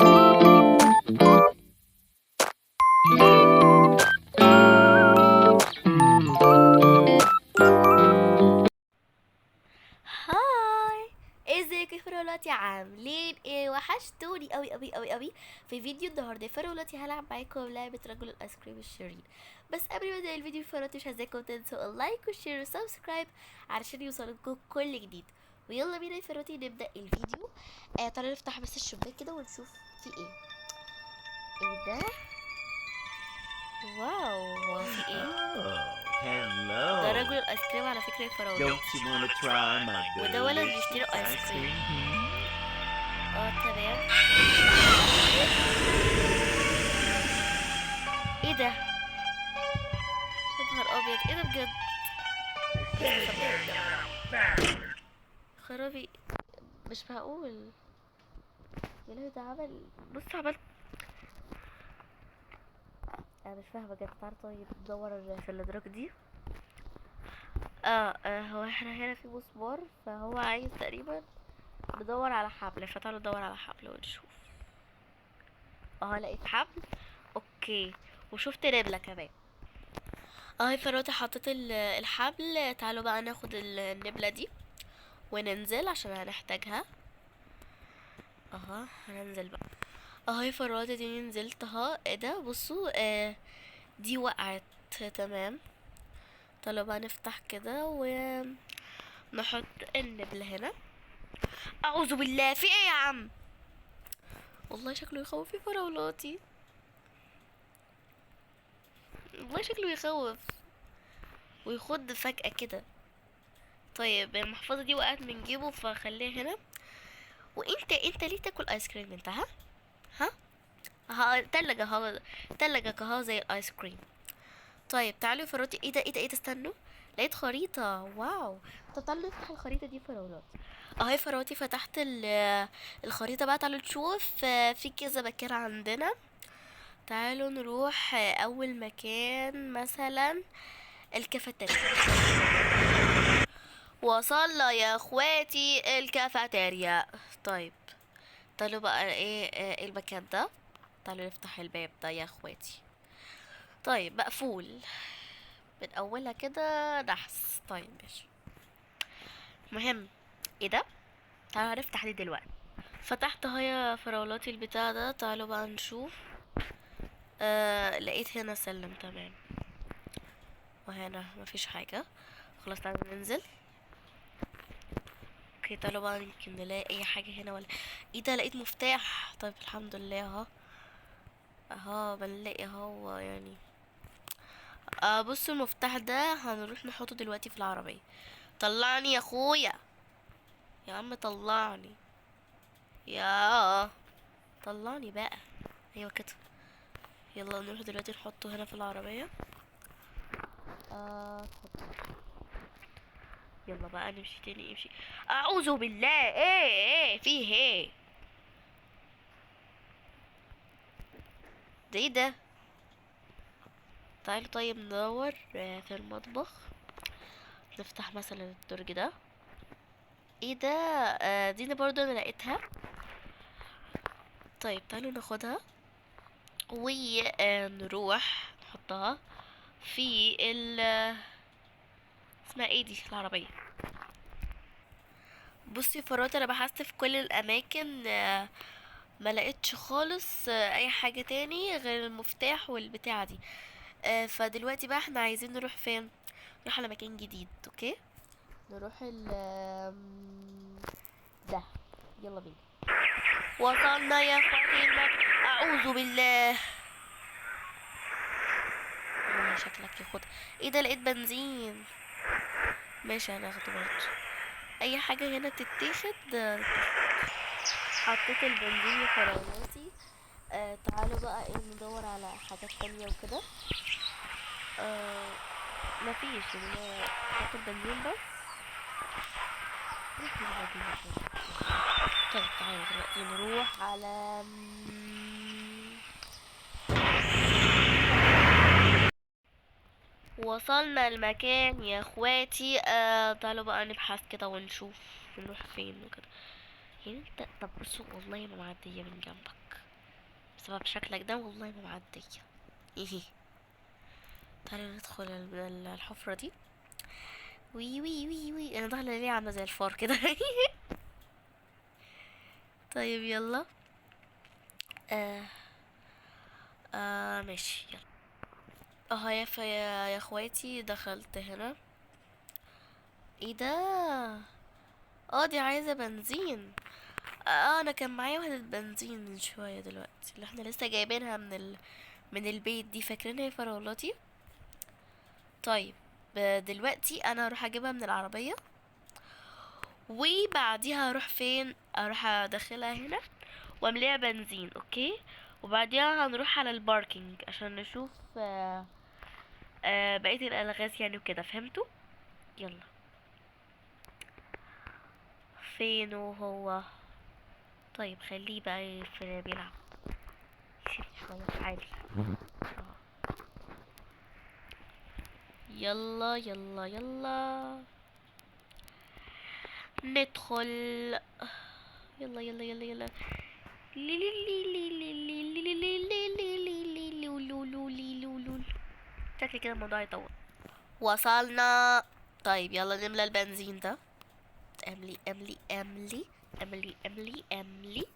هاي، ازيكم يا فراولاتي؟ عاملين ايه؟ وحشتوني قوي قوي قوي قوي. في فيديو النهارده يا فراولاتي هلعب معاكم لعبه رجل الايس كريم الشرير. بس قبل ما ابدا الفيديو يا فراولاتي مش عايزاكم تنسوا اللايك والشير والسبسكرايب علشان يوصلكم كل جديد. ويلا بينا يا فراولاتي نبدا الفيديو. تعالوا نفتح بس الشباك كده ونشوف في ايه. ايه ده؟ واو، هو في ايه؟ Oh, ده hello. رجل الايس كريم على فكره يا فراولاتي. Don't you want to try my وده ولد delicious بيشتري ايس ice كريم. cream? تمام. ايه ده؟ يا نهار ابيض، ايه ده بجد؟ ايه مستخبية؟ خرابي، مش معقول. يا لهوي، ده عمل، بص عملت. انا مش فاهمه بجد. تعالى طيب ندور في الادراك دي. هو احنا هنا في مسمار، فهو عايز تقريبا ندور على حبل. فتعالوا ندور على حبل ونشوف. لقيت حبل. اوكي، وشفت نبلة كمان. هاي فروتي حطيت الحبل. تعالوا بقى ناخد النبلة دي وننزل عشان هنحتاجها. هننزل بقى. هاي فروتي دي نزلت اهو. ايه ده؟ بصوا، دي وقعت. تمام. تعالوا بقى نفتح كده ونحط النبلة هنا. اعوذ بالله، في ايه يا عم؟ والله شكله يخوف في فراولاتي. والله شكله يخوف ويخض فجأة كده. طيب المحفظة دي وقعت من جيبه فخليها هنا. وانت ليه تاكل ايس كريم انت؟ ها تلج اهو. تلجك اهو زي الايس كريم. طيب تعالوا يا فراولاتي. ايه ده استنوا. لقيت خريطة، واو. طب تعالوا نفتح الخريطة دي فراولات. اهي فراولاتي فتحت الخريطة بقى. تعالوا نشوف. في كذا مكان عندنا. تعالوا نروح. اول مكان مثلا الكافيتيريا. وصلنا يا اخواتي الكافيتيريا. طيب تعالوا بقى إيه المكان ده. تعالوا نفتح الباب ده يا اخواتي. طيب مقفول من اولها كده نحس. طيب ماشي. مهم. ايه ده؟ تعالوا هنفتح دي دلوقتي. فتحت اهو يا فراولاتي البتاع ده. تعالوا بقى نشوف. لقيت هنا سلم. تمام. وهنا مفيش حاجة. خلاص تعالوا ننزل. اوكي تعالوا بقى يمكن نلاقي اي حاجة هنا ولا. ايه ده؟ لقيت مفتاح. طيب الحمد لله بنلاقي اهو يعني. بصوا المفتاح ده هنروح نحطه دلوقتي في العربية. طلعني يا اخويا. يا عم طلعني. يا طلعني بقى. ايوه كده. يلا نروح دلوقتي نحطه هنا في العربية. اتفضل. يلا بقى نمشي تاني. امشي. اعوذ بالله. ايه فيه ايه؟ ده ايه ده؟ تعالوا طيب ندور في المطبخ. نفتح مثلا الدرج ده. ايه ده؟ دي أنا برضو انا لقيتها. طيب تعالوا ناخدها ونروح نحطها في اسمها ايه دي العربية. بصي فرات، انا بحثت في كل الاماكن. ما لقيتش خالص اي حاجة تاني غير المفتاح والبتاعة دي. فدلوقتي بقى احنا عايزين نروح فين؟ نروح على مكان جديد. اوكي، نروح ده. يلا بينا. وصلنا يا اخواتي اعوذ بالله. والله شكلك ياخد. ايه ده؟ لقيت بنزين. ماشي هناخده برضه. اي حاجة هنا بتتاخد. حطيت البنزين يا فراولاتي. تعالوا بقى ندور على حاجات تانية وكده. آه مفيش يعني. حط البنزين بس. مفيش بنزين يا فراولاتي. طيب تعالوا دلوقتي نروح على وصلنا المكان يا اخواتي. تعالوا بقى نبحث كده ونشوف نروح فين وكده. يعني انت، طب بصوا والله ما معدية من جنبك. بسبب شكلك ده والله ما معدية. ايه، تعالى ندخل الحفرة دي. وي وي وي وي، انا داخلة ليه عاملة زي الفار كده. طيب يلا. آه. ماشي يلا. اه يا اخواتي دخلت هنا. ايه ده؟ دي عايزة بنزين. انا كان معايا وحدة بنزين من شوية دلوقتي، اللي احنا لسه جايبينها من البيت دي، فاكرينها يا فراولاتي؟ طيب دلوقتي انا هروح اجيبها من العربية، وبعديها هروح فين؟ اروح ادخلها هنا وامليها بنزين، اوكي؟ وبعديها هنروح على الباركينج عشان نشوف بقية الالغاز يعني وكده، فهمتوا؟ يلا. فين هو؟ طيب خليه بقى بيلعب، يسيب شوية عادي. يلا يلا يلا ندخل. يلا يلا يلا يلا. شكلي كده الموضوع يطول. وصلنا. طيب يلا نملى البنزين ده. املي املي املي املي املي املي.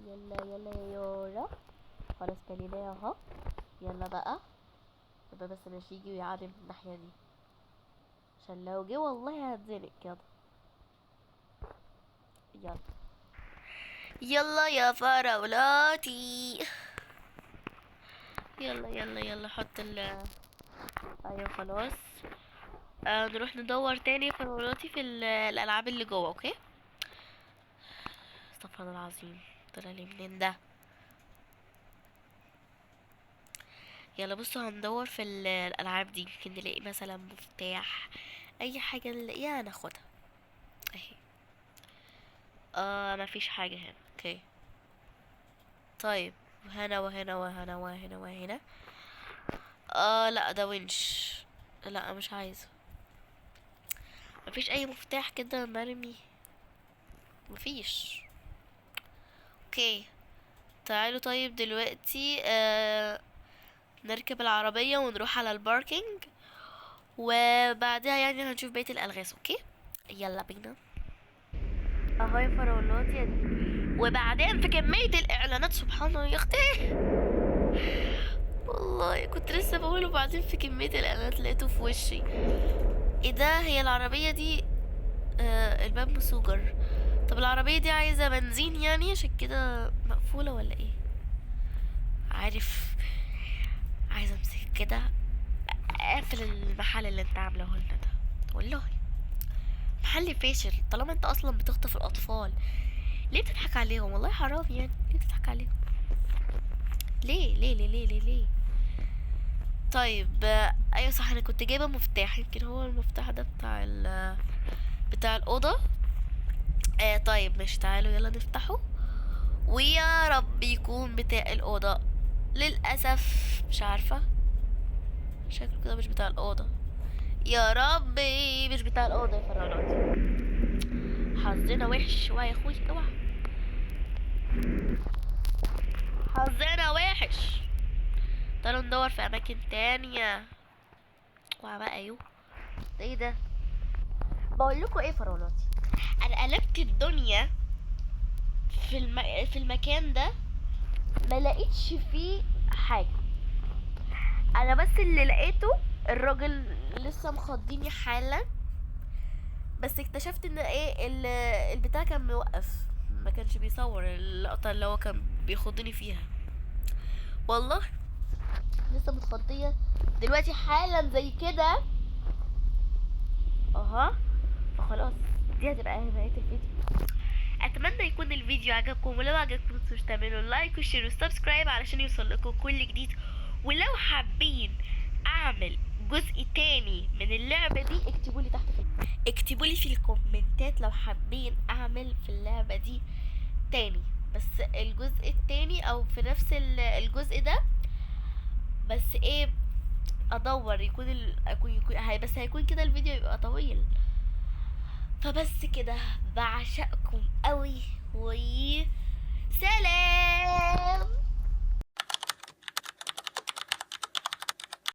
يلا يلا يا يورا، خلاص مليناها اهو. يلا بقى بس مش يجي ويعدي من الناحية دي، عشان لو جه والله هتزنق كده. يلا يلا يا فراولاتي. يلا يلا يلا حط ايوه خلاص. نروح ندور تاني فراولاتي في الالعاب اللي جوه، اوكي؟ استغفر الله العظيم، طلع لي منين ده؟ يلا بصوا هندور في الالعاب دي، يمكن نلاقي مثلا مفتاح، اي حاجه نلاقيها ناخدها اهي. مفيش حاجه هنا، اوكي. طيب هنا وهنا وهنا وهنا وهنا. لا ده winch. لا مش عايزه. مفيش اي مفتاح كده مرمي؟ مفيش. اوكي تعالوا. طيب دلوقتي نركب العربية ونروح على الباركينج، وبعدها يعني هنشوف بقية الألغاز، اوكي؟ يلا بينا. اهو يا فراولاتي، وبعدين في كمية الإعلانات سبحان الله يا أختي، والله كنت لسه بقوله، بعدين في كمية الإعلانات لقيته في وشي. ايه ده؟ هي العربية دي الباب مسوجر. طب العربية دي عايزة بنزين يعني، عشان كده مقفولة ولا ايه؟ عارف، عايزة امسك كده اقفل المحل اللي انت عامله لنا ده، والله محل فاشل. طالما انت اصلا بتخطف الاطفال، ليه بتضحك عليهم؟ والله حرام يعني، ليه بتضحك عليهم؟ ليه ليه ليه ليه ليه, ليه؟ طيب ايوه صح، انا كنت جايبه مفتاح، يمكن هو المفتاح ده بتاع الاوضه. طيب مش، تعالوا يلا نفتحه، ويا رب يكون بتاع الاوضه. للاسف مش عارفه، شكله كده مش بتاع الاوضه. يا ربي مش بتاع الاوضه يا فرانوتي، حظنا وحش شويه يا اخوي، اوعى، حظنا وحش. تعالوا ندور في اماكن تانية. اوعى بقى يو، ده ايه ده؟ بقول لكم ايه فرانوتي، انا قلبت الدنيا في المكان ده، ما لقيتش فيه حاجه. انا بس اللي لقيته الراجل لسه مخضيني حالا، بس اكتشفت ان ايه البتاع كان موقف، ما كانش بيصور اللقطه اللي هو كان بيخضني فيها. والله لسه متخضيه دلوقتي حالا زي كده. اها، فخلاص دي هتبقى نهايه الفيديو. اتمنى يكون الفيديو عجبكم، ولو عجبكم متنسوش تعملوا لايك وشير وسبسكرايب علشان يوصل لكم كل جديد. ولو حابين اعمل جزء تاني من اللعبه دي اكتبوا لي في الكومنتات لو حابين اعمل في اللعبه دي تاني، بس الجزء التاني او في نفس الجزء ده، بس ايه، ادور يكون بس هيكون كده الفيديو يبقى طويل. فبس كده، بعشقكم قوي،